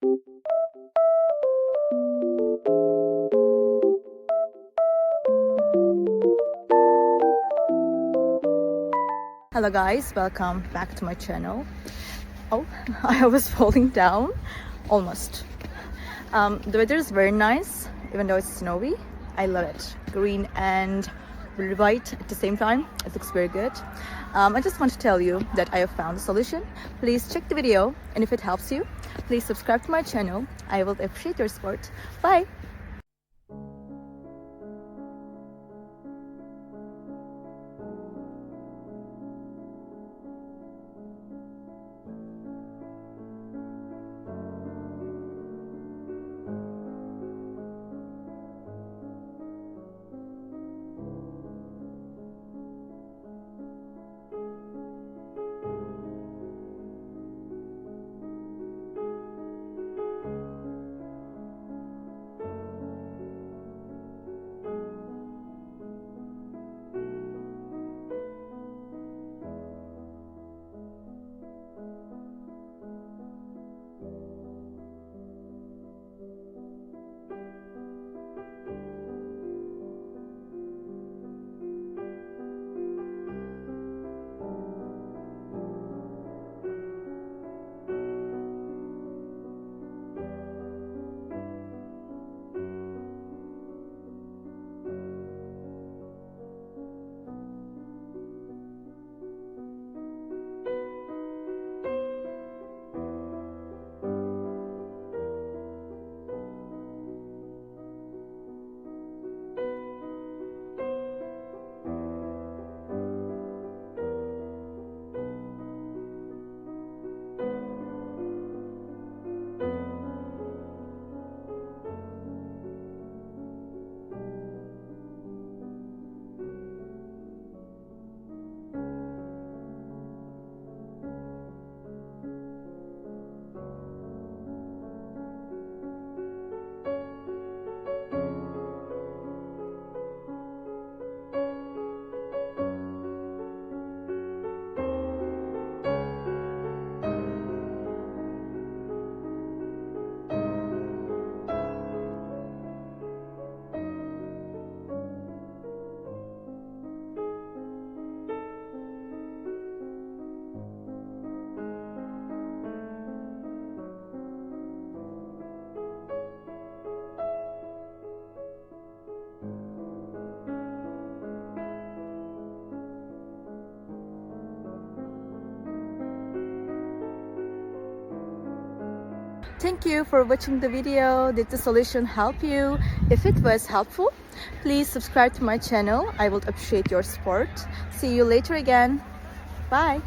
Hello guys, welcome back to my channel. Oh, I was falling down almost. The weather is very nice, even though it's snowy. I love it. Green and white at the same time. It looks very good. I just want to tell you that I have found a solution. Please check the video, and if it helps you, please subscribe to my channel. I will appreciate your support. Bye! Thank you for watching the video. Did the solution help you? If it was helpful, please subscribe to my channel. I will appreciate your support. See you later again. Bye.